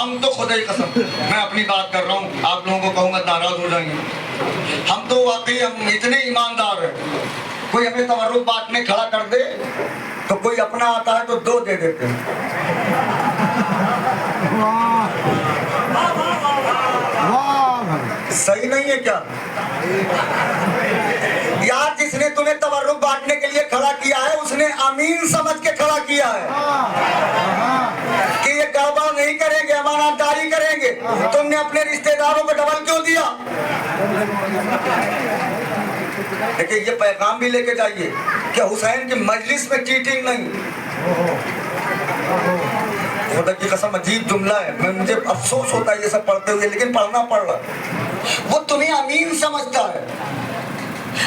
हम तो खुदा ही कसम, मैं अपनी बात कर रहा हूँ, आप लोगों को कहूँगा नाराज हो जाएंगे। हम तो वाकई हम इतने ईमानदार हैं, कोई हमें तवर्रुक बांटने खड़ा कर दे तो कोई अपना आता है तो 2 दे देते हैं। सही नहीं है क्या यार? जिसने तुम्हें तवर्रुक बांटने के लिए खड़ा किया है उसने अमीन समझ के खड़ा किया है कि ये गड़बड़ नहीं करेंगे, अमानतदारी करेंगे। तुमने अपने रिश्तेदारों को डबल क्यों दिया? देखिए ये पैगाम भी लेके जाइए कि हुसैन की मजलिस में चीटिंग नहीं। खुदा की कसम अजीब जुमला है, मुझे अफसोस होता है ये सब पढ़ते हुए, लेकिन पढ़ना पड़ रहा। वो तुम्हें अमीन समझता है,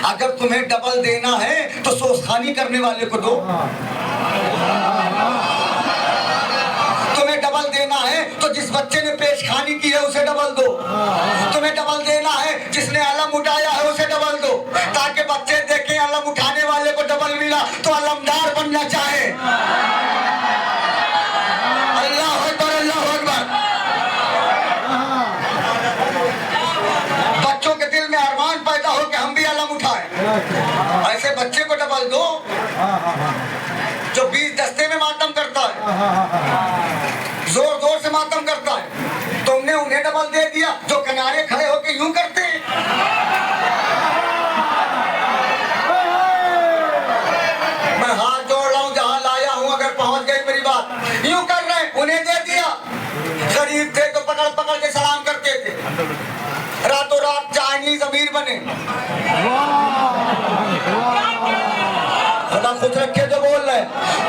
अगर तुम्हें डबल देना है तो सोचखानी करने वाले को दो। तुम्हें डबल देना है तो जिस बच्चे ने पेशखानी की है उसे डबल दो। तुम्हें डबल देना है जिसने अलम उठाया है उसे डबल दो, ताकि बच्चे देखें अलम उठाने वाले को डबल मिला तो अलमदार बनना चाहे। अल्लाह अकबर, अल्लाह अकबर। बच्चों के दिल में अरमान पैदा हो कि हम भी अलम उठाएं, ऐसे बच्चे को डबल दो जो 20 दस्ते में मातम करता है, जोर जोर से मातम करता है। तुमने उन्हें डबल दे दिया जो किनारे खड़े होके यूं करते हैं। मैं हाथ जोड़ रहा हूं, जहां लाया हूं अगर पहुंच गई मेरी बात, यूं कर रहे हैं, उन्हें दे दिया। गरीब थे तो पकड़ पकड़ के सलाम करते थे, रातों रात चाइनीज अमीर बने। खुदा खुश रखे जो बोल रहे,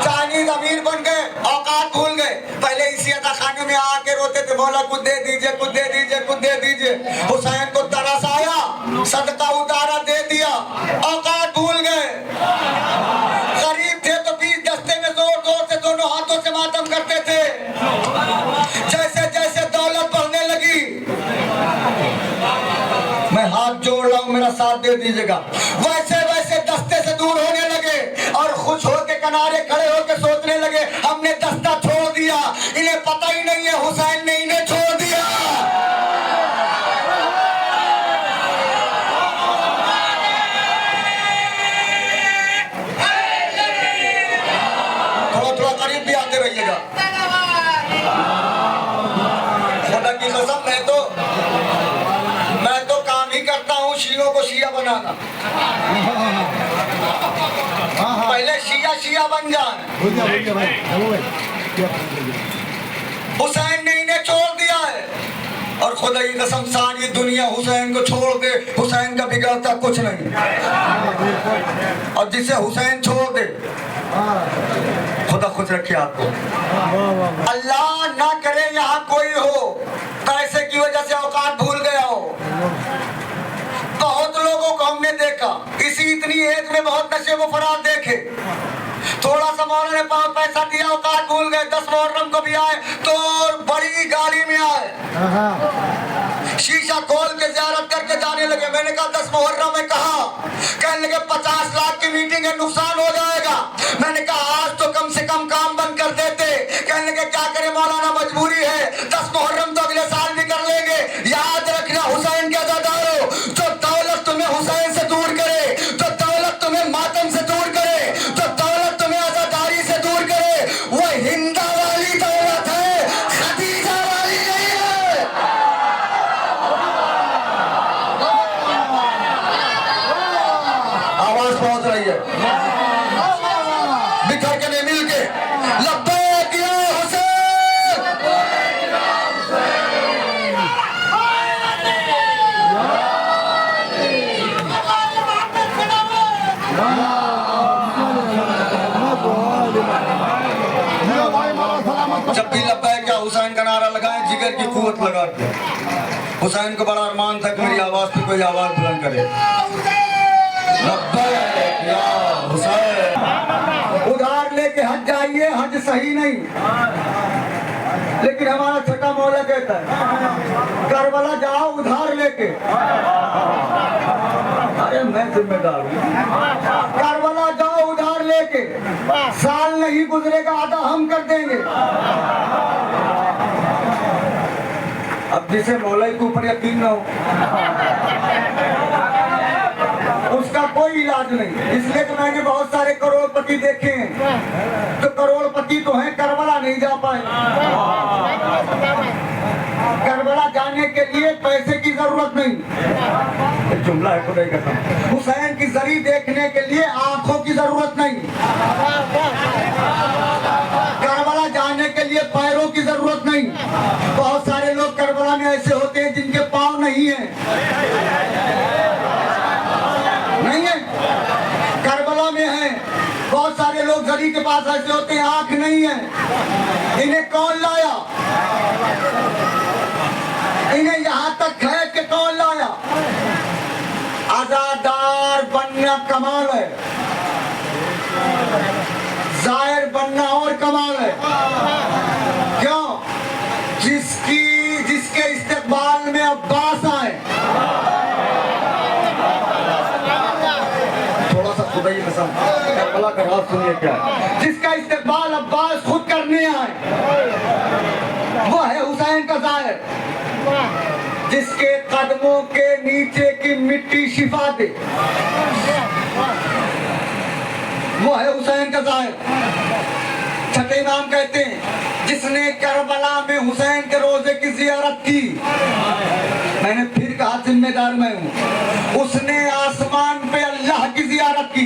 चाइनीज अमीर बन गए, औकात भूल गए। पहले इसी अता खाने में आके रोते थे, मौला कुछ दे दीजिए, कुछ दे दीजिए, कुछ दे दीजिए। हुसैन को तरस आया, सदका उतारा, दे दिया, औकात भूल गए। गरीब थे तो 20 दस्ते में जोर जोर से दोनों हाथों से मातम करते थे। जैसे जैसे दौलत बढ़ने लगी, मैं हाथ जोड़ रहा हूं, मेरा साथ दे दीजिएगा, वैसे वैसे दस्ते से दूर होने लगे और खुश होके किनारे खड़े होके सोचने लगे हमने दस्ता छोड़ दिया। इन्हें पता ही नहीं है हुसैन ने इन्हें छोड़ दिया। थोड़ा थोड़ा करीब भी आते रहिएगा। खुदा की कसम मैं तो काम ही करता हूँ शियों को शिया बनाना। पहले शिया शिया बन जाए। हुसैन ने इन्हें छोड़ दिया है और खुदा की कसम सारी दुनिया हुसैन को छोड़ दे, हुसैन का बिगड़ता कुछ नहीं। और जिसे हुसैन छोड़ दे खुदा खुश रखे आपको। अल्लाह ना करे यहाँ कोई हो पैसे की वजह से औकात भूल गया हो। बहुत लोगों को हमने देखा इसी इतनी एज में, बहुत नशे वो फरार देखे, थोड़ा सा मौला ने पैसा दिया, औकात भूल गए। 10 मुहर्रम को भी आए तो बड़ी गाड़ी में आए, शीशा खोल के ज़ियारत करके जाने लगे। मैंने कहा 10 मुहर्रम में कहा? कहने लगे 50 लाख की मीटिंग है, नुकसान हो जाएगा। मैंने कहा आज तो कम से कम काम बंद कर देते। कहने लगे क्या करें मौलाना, मजबूरी है, 10 मुहर्रम तो अगले साल भी कर लेंगे। याद रखना हुसैन के अज़ादारों, जो दौलत तुम्हें हुसैन से दूर करे, जो दौलत तुम्हें मातम से दूर करे, जो दौलत तुम्हें आज़ादारी से दूर करे, वो हिंदा वाली दौलत है, खदीजा वाली नहीं है। आवाज पहुंच रही है, बिखर के नहीं, मिल के लब्बैक या हुसैन। जब भी लब्बैक या हुसैन का नारा लगाए जिगर की कुव्वत लगा के। हुसैन को बड़ा अरमान था कि मेरी आवाज पे कोई आवाज बुलंद करे, लब्बैक या हुसैन। उधार लेके हज जाइए, हज सही नहीं, लेकिन हमारा छोटा मौला कहता है करबला जाओ उधार लेके। अरे मैं जिम्मेदार हूँ, करबला जाओ उधार लेके, साल नहीं गुजरेगा आधा हम कर देंगे। अब जिसे मौलाई के ऊपर यकीन न हो उसका कोई इलाज नहीं। इसलिए तो मैंने बहुत सारे करोड़पति देखे हैं, तो करोड़पति तो हैं, करबला नहीं जा पाए। करबला जाने के लिए पैसे की जरूरत नहीं, एक जुमला है खुदाई कसम। हुसैन की जरी देखने के लिए आंखों की जरूरत नहीं, करबला जाने के लिए पैरों की जरूरत नहीं। बहुत सारे लोग करबला में ऐसे होते हैं जिनके पाँव नहीं है, नहीं है, करबला में है। बहुत सारे लोग जरी के पास ऐसे होते हैं, आंख नहीं है। इन्हें कौन लाया? इन्हें यहाँ तक है कि कौन लाया? आजादार बनना कमाल है, जाहिर बनना और कमाल है। क्यों? जिसके इस्तेमाल में अब्बास आए, थोड़ा सा खुदा ही कसम करबला का राज सुनिए क्या है। जिसका इस्तेमाल अब्बास खुद करने आए वो है हुसैन का जाहिर। जिसके कदमों के नीचे की मिट्टी शिफा दे वो है हुसैन का जाहिर। छठे इमाम कहते हैं जिसने करबला में हुसैन के रोजे की जियारत की, मैंने फिर कहा जिम्मेदार मैं हूं, उसने आसमान पे अल्लाह की जियारत की।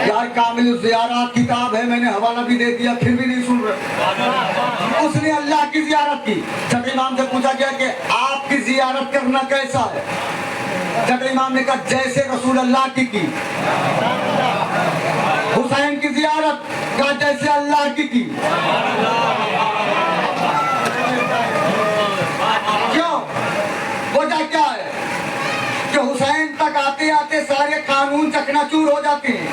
यार कामिल ज़ियारत किताब है, मैंने हवाला भी दे दिया, फिर भी नहीं सुन रहे। उसने अल्लाह की जियारत की। जब इमाम से पूछा गया कि आपकी जियारत करना कैसा है, जब इमाम ने कहा जैसे रसूल अल्लाह की। हुसैन की जियारत का जैसे अल्लाह की। क्यों? वजह क्या है कि हुसैन तक आते आते सारे कानून चकनाचूर हो जाते हैं।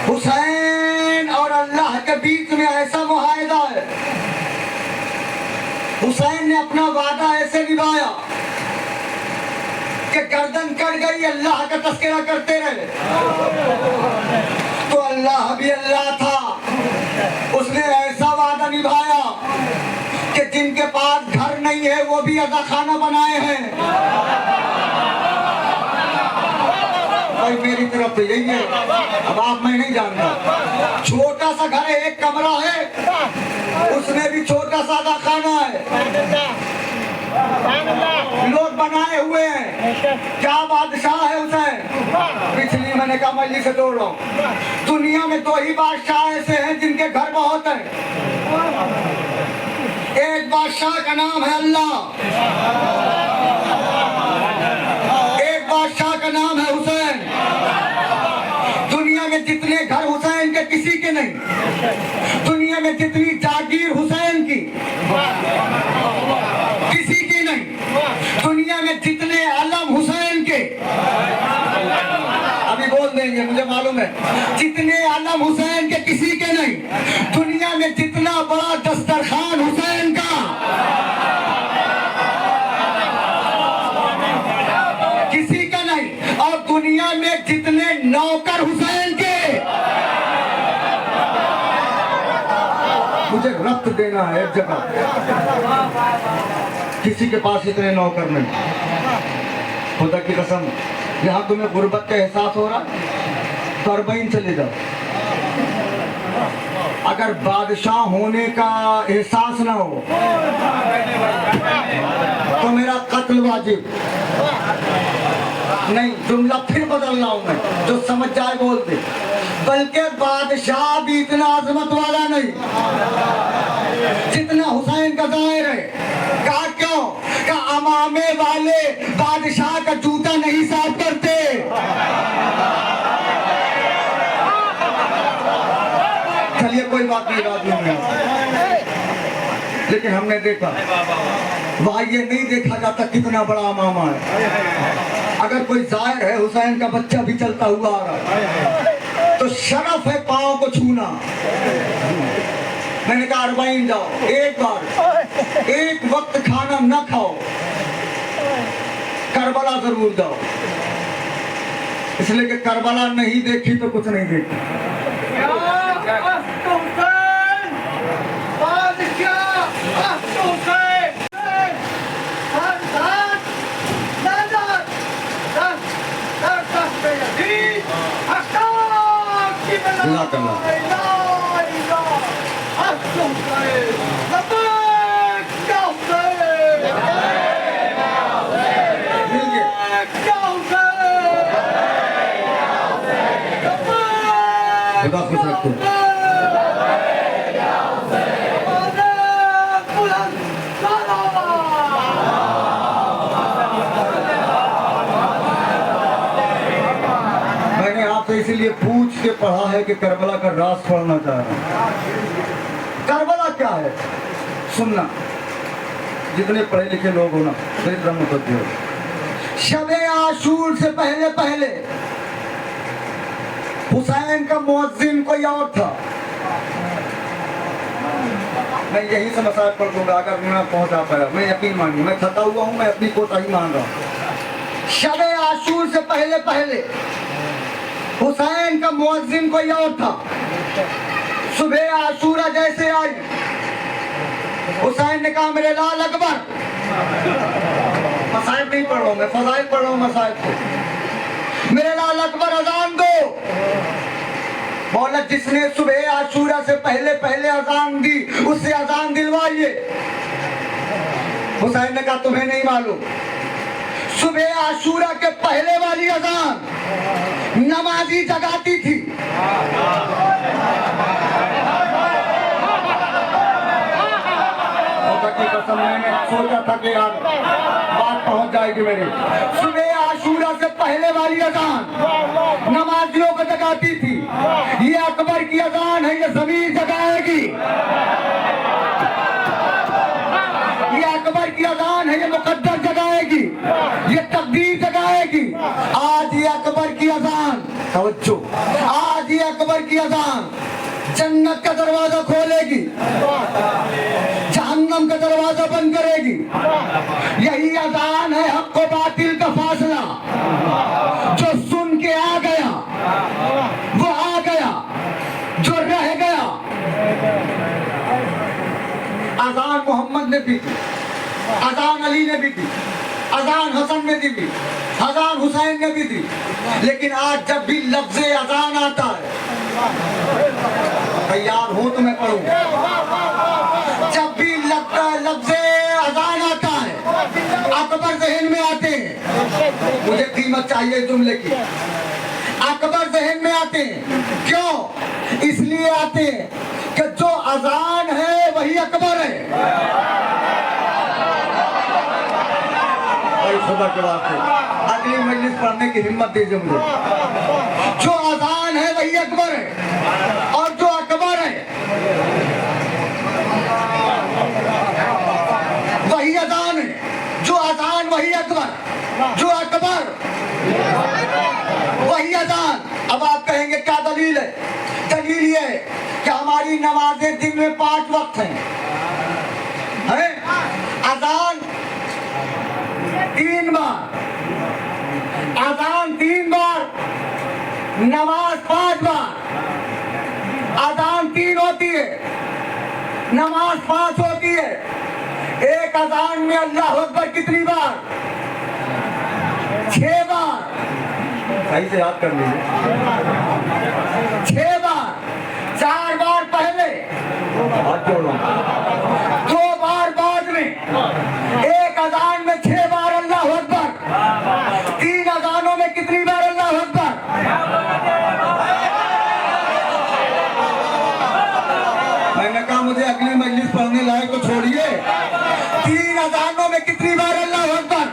हुसैन और अल्लाह के बीच में ऐसा मुआहदा है, हुसैन ने अपना वादा ऐसे निभाया कि गर्दन कट गई, अल्लाह का तस्करा करते रहे। तो अल्लाह भी अल्लाह था, उसने ऐसा वादा निभाया कि जिनके पास घर नहीं है वो भी अदा खाना बनाए हैं। भाई मेरी तरफ तो यही है, अब आप मैं नहीं जानता। छोटा सा घर है, एक कमरा है, उसमें भी छोटा सा अदा खाना है, लोग बनाए हुए हैं। क्या बादशाह है हुसैन? पिछली मैंने कहा मजलिस से तोड़ रहा हूँ। दुनिया में दो ही बादशाह ऐसे हैं जिनके घर बहुत है। एक बादशाह का नाम है अल्लाह, एक बादशाह का नाम है हुसैन। दुनिया में जितने घर हुसैन के किसी के नहीं, दुनिया में जितनी जागीर हुसैन की किसी की नहीं, दुनिया में जितने आलम हुसैन के, अभी बोल देंगे मुझे मालूम है, जितने आलम हुसैन के किसी के नहीं, दुनिया में जितना बड़ा दस्तरखान हुसैन का किसी का नहीं, और दुनिया में जितने नौकर हुसैन के, मुझे रक्त देना है एक जगह, किसी के पास इतने नौकर नहीं। खुदा की कसम, यहाँ तुम्हें गुर्बत का एहसास हो रहा, तो अरबईन चले जाओ। अगर बादशाह होने का एहसास ना हो तो मेरा कत्ल वाजिब नहीं। जुमला फिर बदल रहा हूं मैं, जो समझ जाए बोल दे। बल्कि बादशाह भी इतना अजमत वाला नहीं जितना हुसैन का जाहिर है। कहा क्यों? का अमामे वाले बादशाह का जूता नहीं साफ करते। चलिए कोई बात नहीं, रात नहीं, लेकिन हमने देखा वहां ये नहीं देखा जाता कितना बड़ा अमामा है। अगर कोई जाहिर है हुसैन का बच्चा भी चलता हुआ आ रहा है तो शरफ है पांव को छूना। मैंने कहा अरबाइन जाओ, एक बार एक वक्त खाना न खाओ, करबला जरूर जाओ, इसलिए कि करबला नहीं देखी तो कुछ नहीं देखी। खुदा खुश रखो। मैंने आपसे इसीलिए पूछ के पढ़ा है कि करबला का राज पढ़ना चाह रहा हूँ। करबला क्या है सुनना, जितने पढ़े लिखे लोग हो ना दरिद्र मुतद्दी हो। शबे आशूर से पहले पहले हुसैन का मुअज्जिन कोई और था। मैं यही से मसाज पढ़ दूंगा अगर मैं पहुंचा पाया। मैं यकीन मानिए, मैं थका हुआ हूँ, मैं अपनी कोताही मान रहा हूँ। शबे आशूर से पहले पहले हुसैन का मुअज्जिन कोई और था। सुबह आशूरा जैसे आई, हुसैन ने कहा मेरे लाल अकबर, मसाइब नहीं पढ़ रहा हूँ मैं, फजाइल पढ़ रहा हूँ मसाइब को। मेरे लाल अकबर अजान दो। बोला जिसने सुबह आशूरा से पहले पहले अजान दी उससे अजान दिलवाइए। हुसैन ने कहा तुम्हें नहीं मालूम, सुबह आशूरा के पहले वाली अजान नमाजी जगाती थी। की कसम मैंने सोचा था कि यार बात पहुंच जाएगी मेरी। सुबह आशूरा से पहले वाली अजान नमाजियों को जगाती थी। ये अकबर की अजान है, ये ज़मीर जगाएगी। ये अकबर की अजान है, ये मुकद्दर जगाएगी, ये तकदीर जगाएगी। आज ये अकबर की अजान, तवज्जो, आज ये अकबर की अजान जन्नत का दरवाजा खोलेगी, जहन्नम का दरवाजा बंद करेगी। यही अजान है हक व बातिल का फासला। जो सुन के आ गया वो आ गया, जो रह गया। अजान मोहम्मद ने भी दी, अजान अली ने भी दी, अजान हसन ने भी दी, अजान हुसैन ने भी दी। लेकिन आज जब भी लफ्ज़ अजान आता है, तैयार हो तो मैं पढ़ूं। जब भी लफ्ज़ अजान आता है अकबर ज़हन में आते हैं। मुझे कीमत चाहिए जुमले की। अकबर ज़हन में आते हैं, क्यों? इसलिए आते हैं कि जो अजान है वही अकबर है। खुदा के वास्ते अगली मजलिस पढ़ने की हिम्मत दीजिए मुझे। जो अजान है वही अकबर है, और जो अकबर है वही अजान है। जो अजान वही अकबर, जो अकबर वही अजान। अब आप कहेंगे क्या दलील है? दलील ये है कि हमारी नमाजें दिन में 5 वक्त हैं। अजान 3 बार, अजान 3 बार, नमाज 5 बार। अजान 3 होती है, नमाज 5 होती है। एक अजान में अल्लाह अकबर कितनी बार? 6 बार। सही से याद कर लीजिए, 6 बार। 4 बार पहले, 2 बार बाद में। एक अजान में 6 बार अल्लाह अकबर। 3 अजानों में कितनी बार अल्लाह अकबर? मैंने कहा मुझे अगली मजलिस पढ़ने लायक तो छोड़िए। 3 अजानों में कितनी बार अल्लाह अकबर?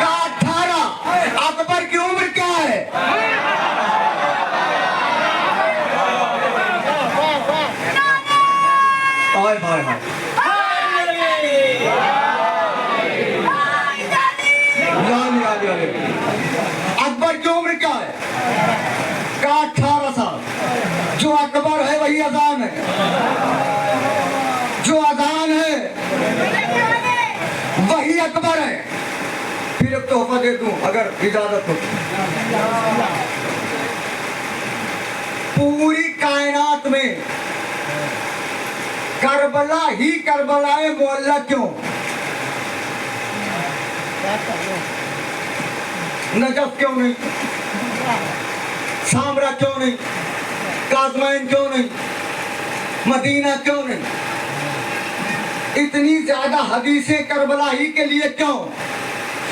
18। अकबर की उम्र क्या है? हाय हाय हाय, अकबर की उम्र क्या है? 18 साल। जो अकबर है वही अजान है, जो अजान है वही अकबर है। फिर एक तोहफा दे दूं अगर इजाजत हो। पूरी कायनात में करबला ही करबलाए मोहल्ला क्यों? नजफ क्यों नहीं? सामरा क्यों नहीं? काज़मैन क्यों नहीं, मदीना क्यों नहीं? इतनी ज्यादा हदीसें करबला ही के लिए क्यों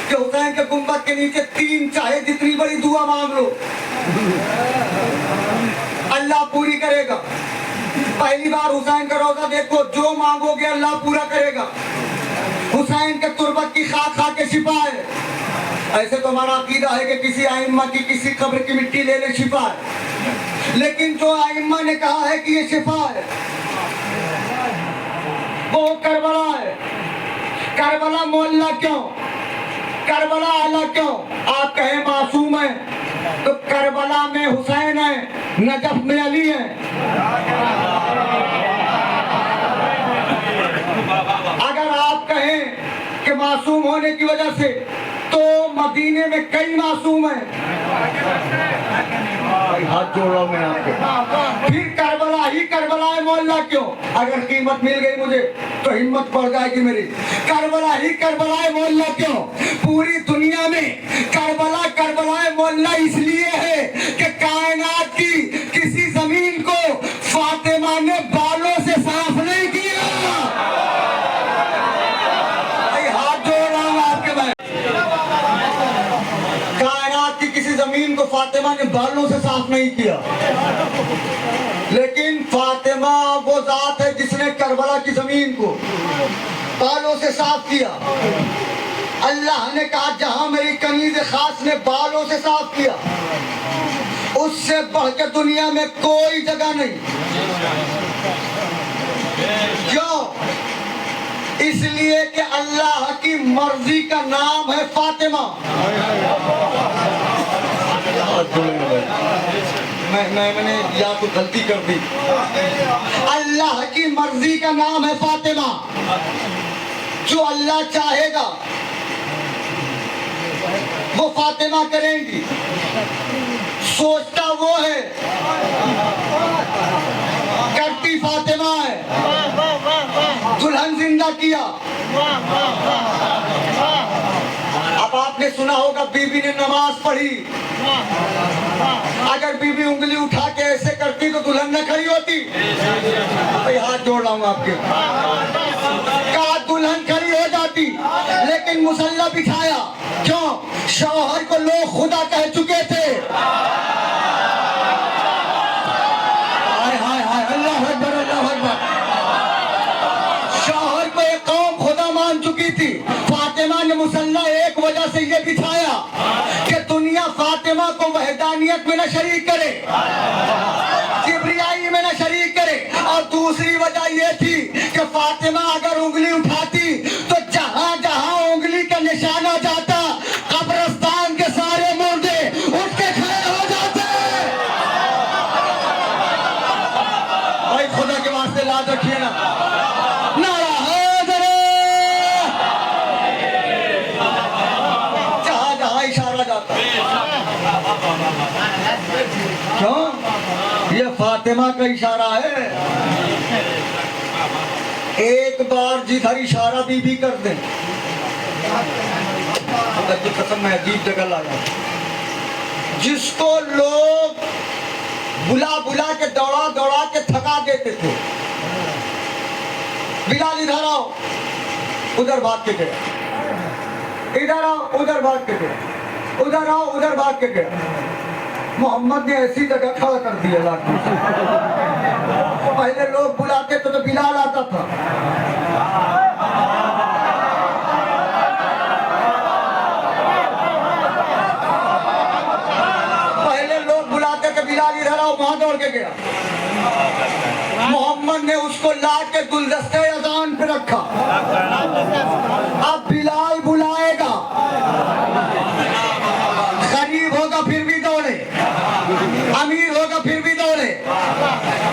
कि हुसैन के गुंबद के नीचे 3 चाहे जितनी बड़ी दुआ मांग लो अल्लाह पूरी करेगा। पहली बार हुसैन का रोजा देखो, जो मांगोगे अल्लाह पूरा करेगा। हुसैन के तुरबत की खा खा के शिफा है। ऐसे तो हमारा अकीदा है कि किसी आइम्मा की किसी कब्र की मिट्टी ले ले शिफा है, लेकिन जो आइम्मा ने कहा है कि ये शिफा है वो करबला है। करबला मोहल्ला क्यों, करबला आला क्यों? आप कहें मासूम है तो करबला में हुसैन है, नजफ में अली है। अगर आप कहें कि मासूम होने की वजह से तो मदीने में कई मासूम हैं। हाथ जोड़ रहा हूं मैं आपके। फिर करबला ही करबला है मोहल्ला क्यों? अगर कीमत मिल गई मुझे तो हिम्मत बढ़ जाएगी मेरी। करबला ही करबला है मोहल्ला क्यों? पूरी दुनिया में करबला करबला है मोहल्ला इसलिए है कि कायनात की किसी जमीन को फातिमा ने बालों से साफ नहीं किया। हाथ जोड़ रहा हूं आपके भाई। कायनात की किसी जमीन को फातिमा ने बालों से साफ नहीं किया, लेकिन फातिमा वो जात है जिसने करबला की जमीन को बालों से साफ किया। अल्लाह ने कहा जहां मेरी कनीज़ खास ने बालों से साफ किया, उससे बढ़ के दुनिया में कोई जगह नहीं। क्यों? इसलिए कि अल्लाह की मर्जी का नाम है फातिमा। मैंने या तो गलती कर दी। अल्लाह की मर्जी का नाम है फातिमा। जो अल्लाह चाहेगा वो फातिमा करेंगी। सोचता वो है, करती फातिमा है। दुल्हन जिंदा किया। अब आपने सुना होगा बीबी ने नमाज पढ़ी, अगर बीबी उंगली उठा के ऐसे करती तो दुल्हन न खड़ी होती। भाई हाथ जोड़ रहा हूं आपके। कहा दुल्हन खड़ी हो जाती, लेकिन मुसल्ला बिछाया। क्यों? शौहर को लोग खुदा कह चुके थे। हाय हाय हाय, अल्लाह अकबर अल्लाह अकबर। शौहर को एक कौम खुदा मान चुकी थी। फातिमा ने मुसल्ला एक वजह से ये बिछाया कि दुनिया फातिमा को वहदानियत में न शरीक करे, किबरियाई में न शरीक करे। और दूसरी वजह ये थी कि फातिमा अगर उंगली उठाती तो जहां जहां उंगली का निशान हो जाता, कब्रिस्तान के सारे मुर्दे उठ के खड़े हो जाते। भाई खुदा के वास्ते लाज रखिए ना। जहां जहां इशारा जाता। क्यों? ये फातिमा का इशारा है। एक बार जिधर इशारा बीबी कर दे, तो कसम मैं अजीब जगह लाया। जिसको लोग बुला बुला के दौड़ा दौड़ा के थका देते थे, बिलाल इधर आओ, उधर भाग के गया। इधर आओ, उधर भाग के गया। उधर आओ, उधर भाग के गया। मोहम्मद ने ऐसी जगह खड़ा कर दिया लाठी से। पहले लोग बुलाते तो बिलाल आता था। पहले लोग बुलाते थे बिलाल इधर आओ, वहां दौड़ के गया। मोहम्मद ने उसको ला के गुलदस्ते अजान पे रखा। अब बिलाल बुलाएगा, गरीब होगा फिर भी दौड़े, अमीर होगा फिर भी दौड़े।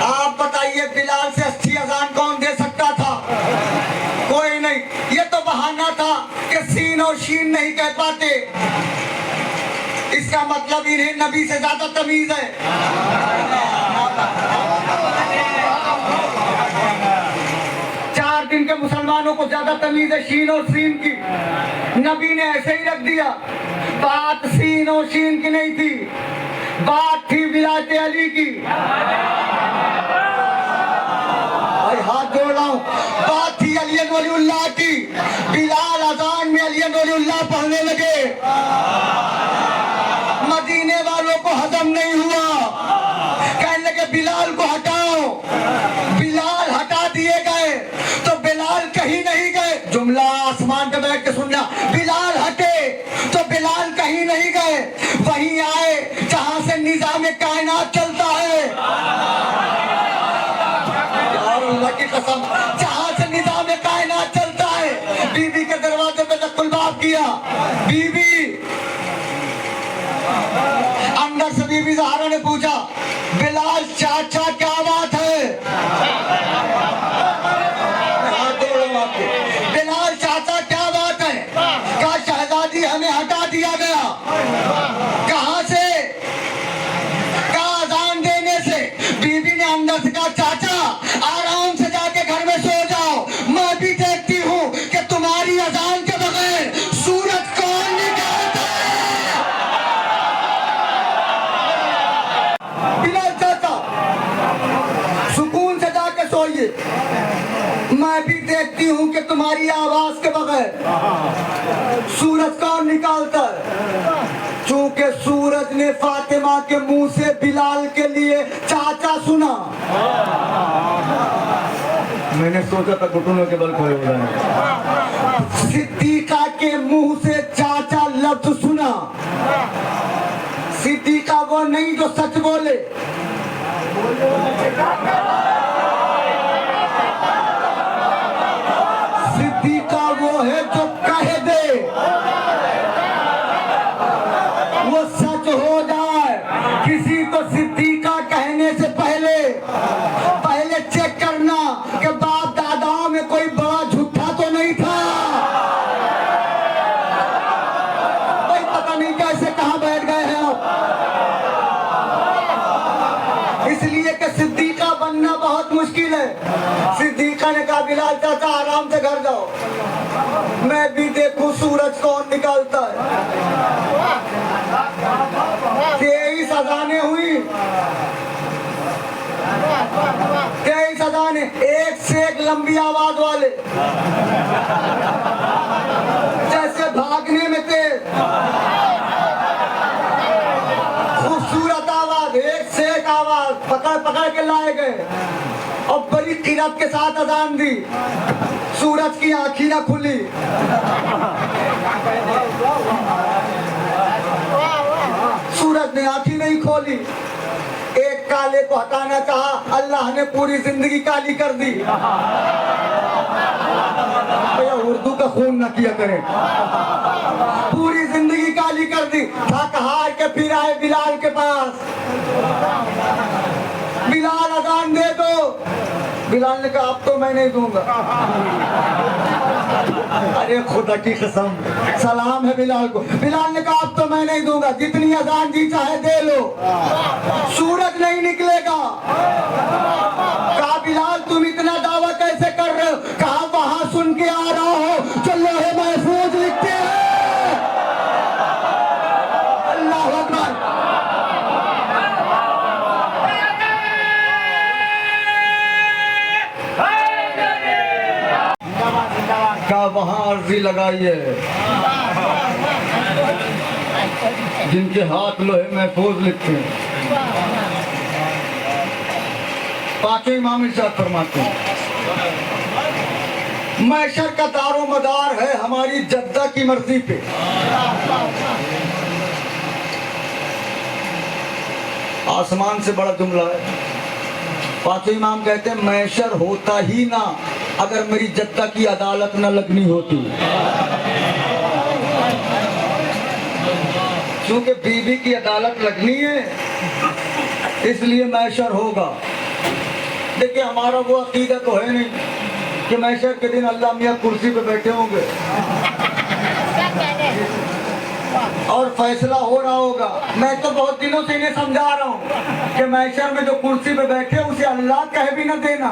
आप बताइए बिलाल से अच्छी अजान कौन दे सकता था? कोई नहीं। ये तो बहाना था कि सीन और शीन नहीं कह पाते। इसका मतलब इन्हें नबी से ज्यादा तमीज है। 4 दिन के मुसलमानों को ज्यादा तमीज है शीन और सीन की। नबी ने ऐसे ही रख दिया। बात सीन और शीन की नहीं थी, बात थी बिलाते अली की, भाई हाथ जोड़ रहा हूं, बात थी अली वलीउल्लाह की। बिलाल अजान में अली वलीउल्लाह पढ़ने लगे, मदीने वालों को हजम नहीं हुआ, कहने लगे बिलाल को हटाओ। बिलाल हटा दिए गए तो बिलाल कहीं नहीं गए, जुमला आसमान पे बैठ के सुनना, बिलाल हटे तो बिलाल कहीं नहीं गए, वहीं आए जहां से निजाम कायनात चलता है। अल्लाह की कसम, जहां से निजाम कायनात चलता है। बीबी के दरवाजे पे तक कुलबाब किया, बीबी अंदर से बीबी ज़हरा ने पूछा, बिलाल चाचा क्या बात है? बिलाल चाचा क्या बात है? कहा शहजादी हमें हटा दिया गया। कहां से? कहा अजान देने से। बीबी ने अंदर से कहा चाचा आराम से जाके घर में सो जाओ, मैं भी देखती हूँ कि तुम्हारी अजान के बगैर सूरज कौन निकालता है। बिलाल चाचा सुकून से जाके सोइए, मैं भी देखती हूँ कि तुम्हारी आवाज के बगैर सूरज कौन निकालता है। चूंकि सूरज ने फातिमा के मुंह से बिलाल के लिए चाचा सुना, मैंने सोचा था घुटनों के बल खड़े हो जाए। सिद्दीका के मुंह से चाचा लफ्ज सुना, सिद्दीका वो नहीं जो सच बोले, सिद्दीका वो है जो कह दे, वो सच हो जाए। किसी को सिद्दीका कहने से पहले चेक करना कि बाप दादाओं में कोई बड़ा झूठा तो नहीं था। भाई पता नहीं कैसे कहां बैठ गए हैं आप। इसलिए कि सिद्दीका बनना बहुत मुश्किल है। सिद्दीका ने कहा बिलाल चाचा आराम से घर जाओ, मैं भी देखूं सूरज कौन निकालता है। 23 अजानें हुई, 23 अजानें, एक से एक लंबी आवाज वाले, जैसे भागने में तेज, खूबसूरत आवाज, एक से एक आवाज, पकड़ पकड़ के लाए गए और बड़ी किरत के साथ अजान दी। सूरज की आंखी ना खुली, सूरज ने आंखी नहीं खोली। एक काले को हटाना चाहा, अल्लाह ने पूरी जिंदगी काली कर दी। भैया उर्दू का खून ना किया करें, पूरी जिंदगी काली कर दी। थक हार के फिर आए बिलाल के पास, बिलाल अजान दे दो। बिलाल ने कहा अब तो मैं नहीं दूंगा। अरे खुदा की कसम, सलाम है बिलाल को। बिलाल ने कहा अब तो मैं नहीं दूंगा, जितनी अजान जी चाहे दे लो, सूरज नहीं निकलेगा। कहा बिलाल तुम इतना दावा कैसे कर रहे हो? कहा वहां सुन के आ रहा हो जो लोहे महफूज लिखते हैं। अल्लाह अकबर। का वहां अर्जी लगाइए, जिनके हाथ लोहे महफूज लिखते हैं। पांचों इमाम इरशाद फरमाते हैं, महशर का दारो मदार है हमारी जद्दा की मर्जी पे। आसमान से बड़ा जुमला है। पांचों इमाम कहते हैं महशर होता ही ना अगर मेरी जद्दा की अदालत न लगनी होती। क्योंकि बीवी की अदालत लगनी है इसलिए महशर होगा। देखिए हमारा वो अकीदा तो है नहीं कि महशर के दिन अल्लाह मियाँ कुर्सी पे बैठे होंगे और फैसला हो रहा होगा। मैं तो बहुत दिनों से इन्हें समझा रहा हूँ कि महशर में जो कुर्सी पे बैठे उसे अल्लाह कह भी न देना।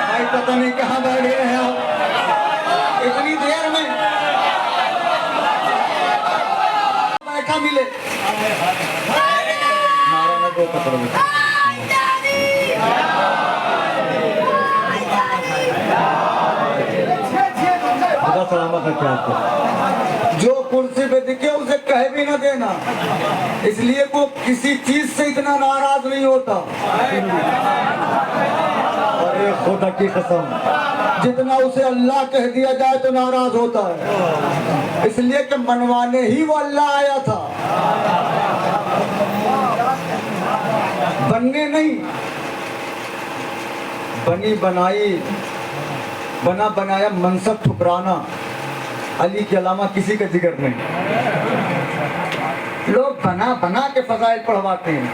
भाई पता नहीं कहाँ बैठे हैं आप इतनी देर में। ना मिले। नारायण को पकड़ो। सलामत है क्या आपको? जो कुर्सी पे दिखे उसे कह भी ना देना, इसलिए वो किसी चीज से इतना नाराज नहीं होता। अरे खुदा की कसम, जितना उसे अल्लाह कह दिया जाए तो नाराज होता है, इसलिए कि मनवाने ही वो अल्लाह आया था, बनने नहीं। बनी बनाई बना बनाया मनसब ठुकराना अली के अलावा किसी का जिक्र नहीं। लोग बना बना के फजाइल पढ़वाते हैं,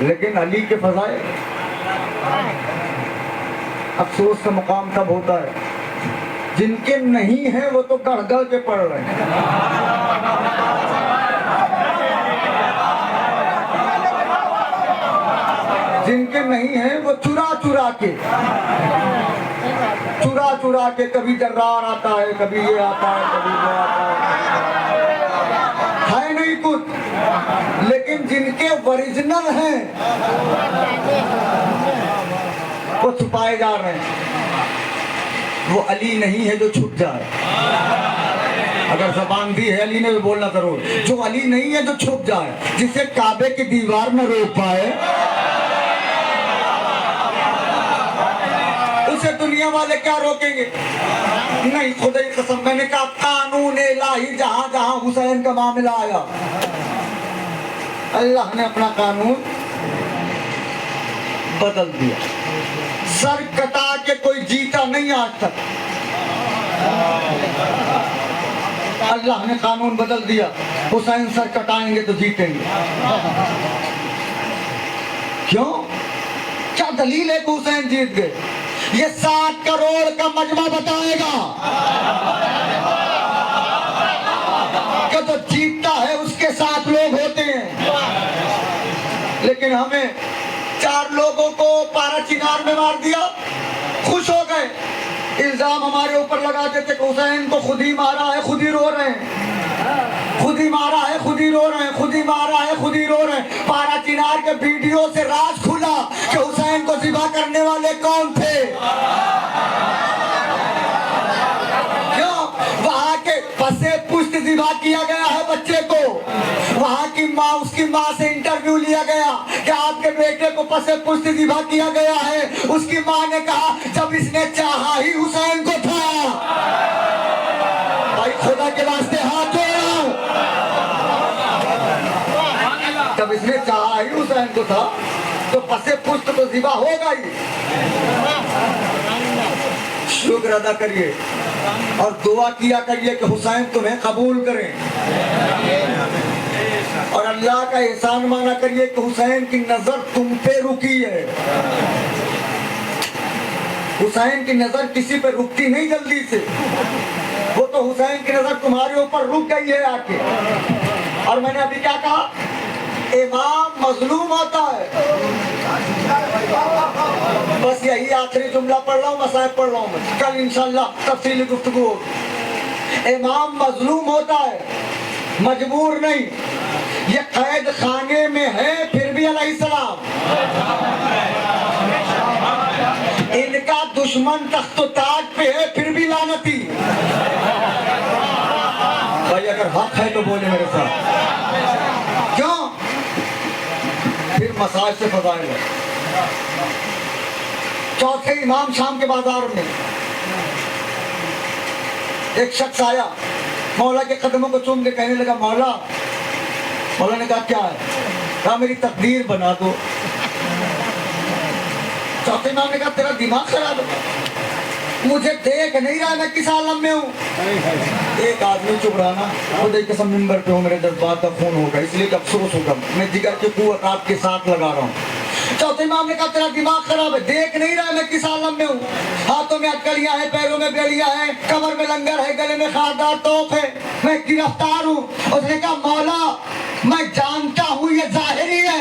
लेकिन अली के फजाइल, अफसोस का मुकाम तब होता है जिनके नहीं है वो तो गढ़ गढ़ के पढ़ रहे हैं। जिनके नहीं है वो चुरा चुरा के कभी जर्रार आता है, कभी ये आता है, कभी वो आता है नहीं कुछ। लेकिन जिनके ओरिजिनल हैं वो छुपाए जा रहे हैं। वो अली नहीं है जो छुप जाए। अगर ज़बान दी है अली ने भी बोलना जरूर। जो अली नहीं है जो छुप जाए, जिसे काबे की दीवार न रोक पाए, उसे दुनिया वाले क्या रोकेंगे? नहीं, खुदा की कसम, मैंने कहा कानून इलाही जहां जहां हुसैन का मामला आया, अल्लाह ने अपना कानून बदल दिया। सर कटा के कोई जीता नहीं आज तक। अल्लाह ने कानून बदल दिया, हुसैन सर कटाएंगे तो जीतेंगे। क्यों? क्या दलील है कि हुसैन जीत गए? ये 7 करोड़ का मजमा बताएगा कि तो जीतता है उसके 7 लोग होते हैं। लेकिन हमें 4 लोगों को पारा चिनार में मार दिया, खुश हो गए। इल्जाम हमारे ऊपर लगाते थे कि हुसैन को खुद ही मारा है, खुद ही रो रहे हैं, खुद ही मारा है, खुद ही रो रहे हैं, खुद ही मारा है, खुद ही रो रहे हैं। पारा चिनार के वीडियो से राज खुला कि हुसैन को ज़िबा करने वाले कौन थे। क्यों? वहां के पसे पुष्ट ज़िबा किया गया है बच्चे को। वहां की माँ, उसकी माँ से इंटरव्यू लिया गया कि आपके बेटे को पसे पुष्ट ज़िबा किया गया है। उसकी माँ ने कहा जब इसने चाहा ही हुसैन को था। भाई खुदा के वास्ते हाथ जोड़ो, जब इसने चाहा ही हुसैन को था तो पसे पुष्ट तो ज़िबा होगा ही। शुक्र अदा करिए और दुआ किया करिए कि हुसैन तुम्हें कबूल करें, और अल्लाह का एहसान माना करिए कि हुसैन की नजर तुम पे रुकी है। हुसैन की नजर किसी पे रुकती नहीं जल्दी से, वो तो हुसैन की नजर तुम्हारे ऊपर रुक गई है आके। और मैंने अभी क्या कहा? इमाम मजलूम होता है। बस यही आखिरी जुमला पढ़ रहा हूँ, मसाइब पढ़ रहा हूँ मैं, कल इंशाल्लाह तफसीली गुफ्तगू होगी। इमाम मजलूम होता है, मजबूर नहीं। ये कैद खाने में है फिर भी अलैहिस्सलाम, इनका दुश्मन तख्त ताज पे है फिर भी लानती। भाई अगर हक है तो बोले मेरे साथ। क्यों? फिर मसाज से फजाइल है। चौथे इमाम शाम के बाजार में एक शख्स आया, मौला के कदमों को चूम के कहने लगा मौला। मौला ने कहा क्या है? कहा मेरी तकदीर बना दो। चौथे इमाम ने कहा तेरा दिमाग खराब है, मुझे देख नहीं रहा मैं किस आलम में हूँ। एक आदमी चुप रहा ना, खुदा की कसम मिंबर पे हूँ, मेरे जज्बात का खून होगा, इसलिए कि अफसोस होगा, मैं जिगर की कुव्वत आपके साथ लगा रहा हूँ। चौथे इमाम ने कहा तेरा दिमाग खराब है, देख नहीं रहा मैं किस आलम में हूँ। हाथों में अटकड़ियाँ हैं, पैरों में बेड़ियाँ हैं, कमर में लंगर है, गले में खारदार तोप है, मैं गिरफ्तार हूँ। उसने कहा मौला मैं जानता हूँ ये जाहिरी है,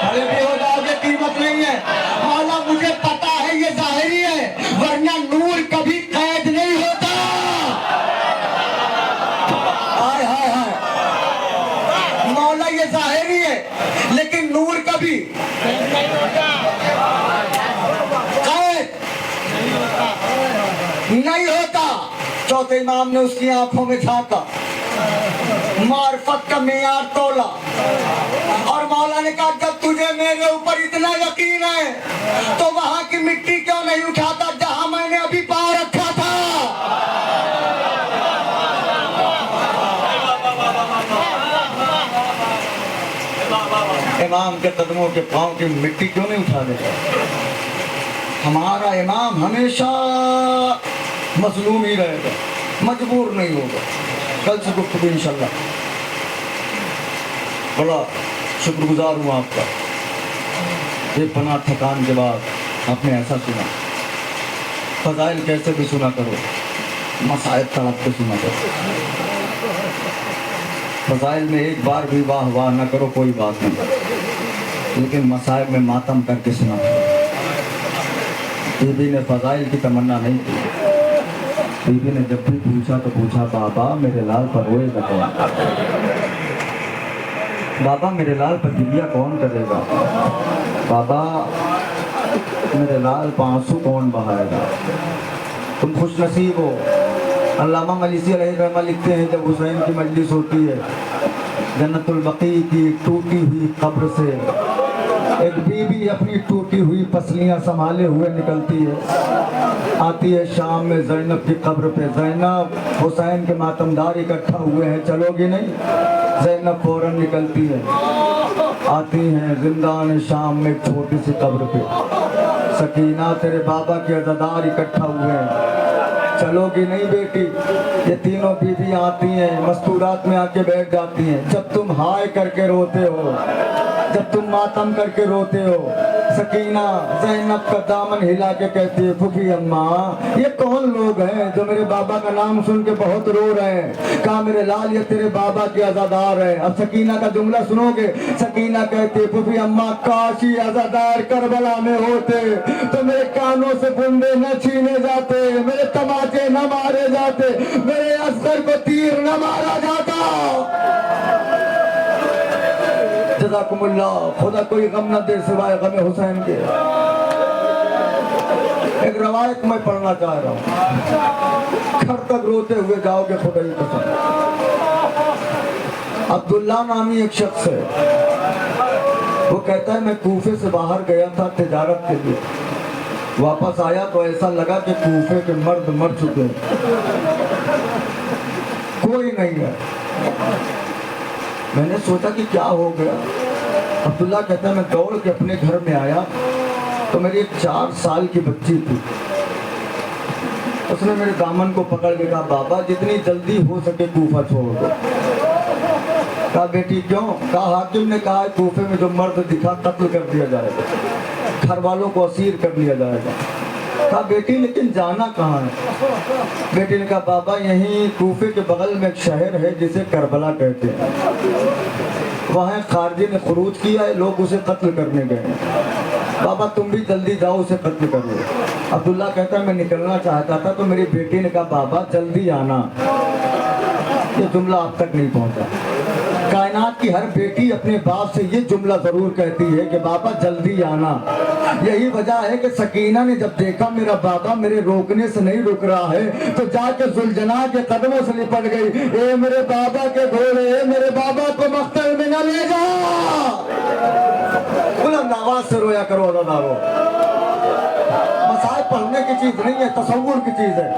अरे भी हो जाओगे कीमत नहीं है। मौला मुझे पता है ये जाहिरी है, वरना नूर कभी कैद नहीं होता। नहीं होता। चौथे इमाम ने उसकी आंखों में झांका, मार्फत का मेयार तोला और मौला ने कहा जब तुझे मेरे ऊपर इतना यकीन है तो वहां की मिट्टी क्यों नहीं उठाता जहां मैंने अभी पाँव रखा था। इमाम के कदमों के पाँव की मिट्टी क्यों नहीं उठा देता। हमारा इमाम हमेशा मजलूम ही रहेगा, मजबूर नहीं होगा। कल से गुफ्तगू इंशाल्लाह। बड़ा शुक्रगुजार हूँ आपका, ये पनाह थकान के बाद आपने ऐसा सुना। फजाइल कैसे भी सुना करो, मसाइब तड़प के सुना करो। फजाइल में एक बार भी वाह वाह ना करो, कोई बात नहीं, लेकिन मसाइब में मातम करके सुना करो। बीबी ने फजाइल की तमन्ना नहीं की। बीबी ने जब भी पूछा तो पूछा, बाबा मेरे लाल पर रोएगा कौन? बाबा मेरे लाल पर दिव्या कौन करेगा? बाबा मेरे लाल पर आंसू कौन बहाएगा? तुम खुश नसीब हो। अल्लामा मलिसी अलैहिर्रहमा लिखते हैं, जब हुसैन की मजलिस होती है, जन्नतुल बकी की टूटी हुई कब्र से एक बीबी अपनी टूटी हुई पसलियां संभाले हुए निकलती है, आती है शाम में ज़ैनब की कब्र पे। ज़ैनब, हुसैन के मातमदार इकट्ठा हुए हैं, चलोगी नहीं? ज़ैनब फौरन निकलती है, आती हैं जिंदान शाम में एक छोटी सी कब्र पे। सकीना, तेरे बाबा के अज़ादार इकट्ठा हुए हैं, चलोगी नहीं बेटी? ये तीनों बीबी आती हैं, मस्तूरात में आके बैठ जाती हैं। जब तुम हाय करके रोते हो, जब तुम मातम करके रोते हो, सकीना ज़ैनब का दामन हिला के कहती है, फूफी अम्मा ये कौन लोग हैं जो मेरे बाबा का नाम सुन के बहुत रो रहे हैं? कहा मेरे लाल ये तेरे बाबा के अज़ादार है। अब सकीना का जुमला सुनोगे। सकीना कहती है, फूफी अम्मा काश ही अज़ादार करबला में होते तो मेरे कानों से बुंदे न छीने जाते, मेरे तमाचे न मारे जाते, मेरे अस्कर को तीर न मारा जाता। जज़ाकुमुल्लाह, खुदा कोई गम न दे सिवाय गम हुसैन के। एक रवायत मैं पढ़ना चाह रहा हूँ, घर तक रोते हुए जाओगे खुदा ही कसम। अब्दुल्ला नामी एक शख्स है, वो कहता है मैं कूफे से बाहर गया था तिजारत के लिए, वापस आया तो ऐसा लगा कि कूफे के मर्द मर चुके हैं, कोई नहीं है। मैंने सोचा कि क्या हो गया। अब्दुल्ला कहता है मैं दौड़ के अपने घर में आया तो मेरी एक 4 साल की बच्ची थी। उसने मेरे दामन को पकड़ के कहा, बाबा जितनी जल्दी हो सके कूफा छोड़ दो। कहा बेटी क्यों? कहा हाकिम ने कहा कूफे में जो मर्द दिखा कत्ल कर दिया जाएगा, घर वालों को असीर कर लिया जाएगा। कहा बेटी लेकिन जाना कहाँ है? बेटी ने कहा बाबा यहीं कूफे के बगल में एक शहर है जिसे करबला कहते हैं, वहाँ खारजी ने खुरूज किया है, लोग उसे कत्ल करने गए। बाबा तुम भी जल्दी जाओ उसे कत्ल कर लो। अब्दुल्ला कहता है मैं निकलना चाहता था तो मेरी बेटी ने कहा बाबा जल्दी आना। ये जुमला अब तक नहीं पहुंचा। कायनात की हर बेटी अपने बाप से ये जुमला जरूर कहती है कि बाबा जल्दी आना। यही वजह है कि सकीना ने जब देखा मेरा बाबा मेरे रोकने से नहीं रुक रहा है तो जाके जुलजना के कदमों से लिपट गई, ए मेरे बाबा के घोड़े, मेरे बाबा को मख्तर में न ले जा। बुलंद आवाज से रोया करो अज़ादारो। मसाइब पढ़ने की चीज नहीं है, तसव्वुर की चीज है।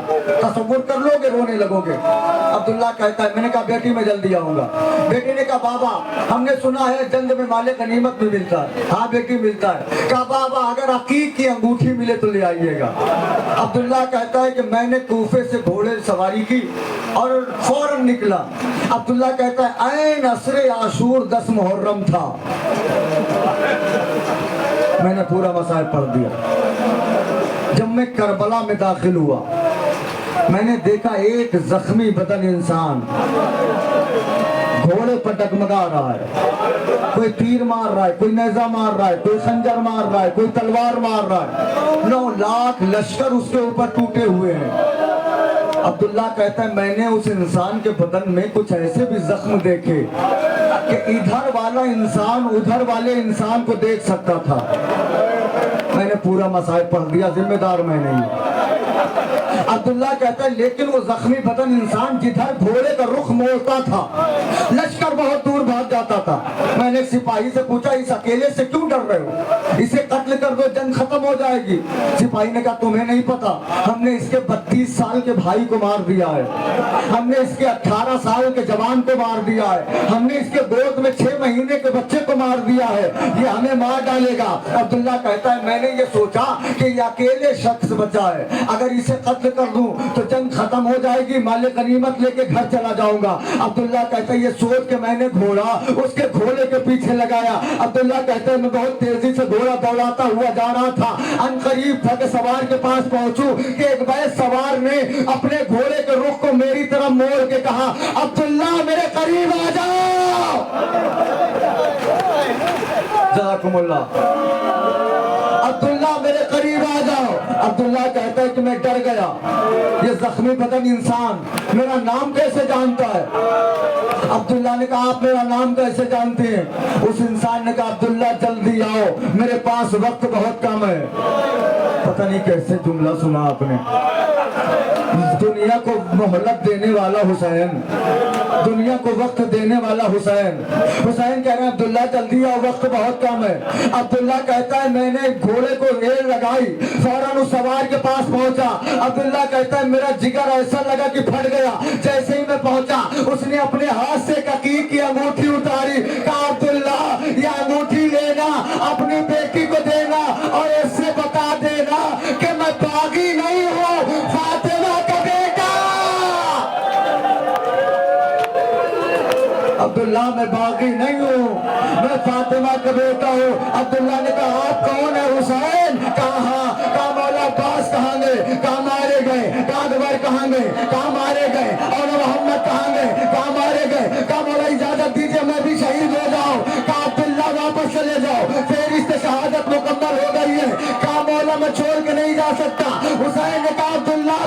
तसव्वुर कर लोगे रोने लगोगे। अब्दुल्ला कहता है मैंने कहा बेटी मैं जल्दी आऊंगा। बेटी ने कहा बाबा हमने सुना है जंग में माले गनीमत भी मिलता है। हाँ बेटी मिलता है। कहा बाबा अगर अकीक की अंगूठी मिले तो ले आइएगा। अब्दुल्ला कहता है कि मैंने कूफे से घोड़े सवारी की और फौरन निकला। अब्दुल्ला कहता है ऐन असरे आशूर 10 मुहर्रम था। मैंने पूरा मसाइब पढ़ दिया। जब मैं करबला में दाखिल हुआ मैंने देखा एक जख्मी बदन इंसान घोड़े पर डगमगा रहा है। कोई तीर मार रहा है, कोई नेजा मार रहा है, कोई खंजर मार रहा है, कोई तलवार मार रहा है। 9 लाख लश्कर उसके ऊपर टूटे हुए हैं। अब्दुल्ला कहता है मैंने उस इंसान के बदन में कुछ ऐसे भी जख्म देखे कि इधर वाला इंसान उधर वाले इंसान को देख सकता था। मैंने पूरा मसाइब पढ़ दिया, जिम्मेदार मैं नहीं। अब्दुल्ला कहता है लेकिन वो जख्मी बदन इंसान जिधर घोड़े का रुख मोड़ता था लश्कर बहुत दूर भाग जाता था। मैंने सिपाही से पूछा इस अकेले से क्यों डर रहे हो, इसे कत्ल कर दो जंग खत्म हो जाएगी। सिपाही ने कहा तुम्हें नहीं पता, हमने इसके 32 साल के भाई को मार दिया है, हमने इसके 18 साल के जवान को मार दिया है, हमने इसके गोद में 6 महीने के बच्चे को मार दिया है, ये हमें मार डालेगा। अब्दुल्ला कहता है मैंने ये सोचा कि ये अकेले शख्स बचा है, अगर इसे कत्ल कर दूं तो जंग खत्म हो जाएगी, माले गनीमत लेके घर चला जाऊंगा। अब्दुल्ला कहता है ये सोच के मैंने घोड़ा उसके घोड़े के पीछे लगाया। अब्दुल्ला कहता है मैं बहुत तेजी से घोड़ा दौड़ाता हुआ जा रहा था, अनकरीब था कि सवार के पास पहुंचूं कि एक बैस सवार ने अपने घोड़े के रुख को मेरी तरफ मोड़ के कहा अब्दुल्ला मेरे करीब आ जाओ। जज़ाकुमुल्लाह। अब्दुल्ला मेरे करीब आ जाओ। अब्दुल्ला कहता है कि मैं डर गया, ये जख्मी बदन इंसान मेरा नाम कैसे जानता है। अब्दुल्ला ने कहा आप मेरा नाम कैसे जानते हैं। उस इंसान ने कहा अब्दुल्ला जल्दी आओ, मेरे पास वक्त बहुत कम है। पता नहीं कैसे जुमला सुना आपने, दुनिया को मोहलत देने वाला हुसैन, दुनिया को वक्त देने वाला हुसैन। हुसैन कह रहे हैं अब्दुल्ला जल्दी आओ वक्त बहुत कम है। अब्दुल्ला कहता है मैंने घोड़े को रेल लगाई, फौरन उस सवार के पास पहुंचा। अब्दुल्ला कहता है मेरा जिगर ऐसा लगा कि फट गया। जैसे ही मैं पहुंचा उसने अपने हाथ से ककीर की अंगूठी उतारी, कहा अब्दुल्ला ये अंगूठी लेना, अपनी बेटी को देना और इससे बता देना कि मैं बागी नहीं हूँ, फातिमा का बेटा। अब्दुल्ला मैं बागी नहीं हूँ, मैं फातिमा का बेटा हूँ। अब्दुल्ला ने कहा आप कौन है हुसैन। कहा मौला अब्बास कहाँ गए, कहाँ मारे गए, कहाँ अकबर कहाँ गए, कहाँ मारे गए, और मोहम्मद कहाँ गए, कहाँ मारे गए। कहा मौला इजाजत दीजिए मैं भी शहीद हो जाऊं। कहा अब्दुल्ला वापस चले जाओ, फिर इससे शहादत मुकम्मल हो गई है। कहा मौला मैं छोड़ के नहीं जा सकता। हुसैन ने कहा अब्दुल्ला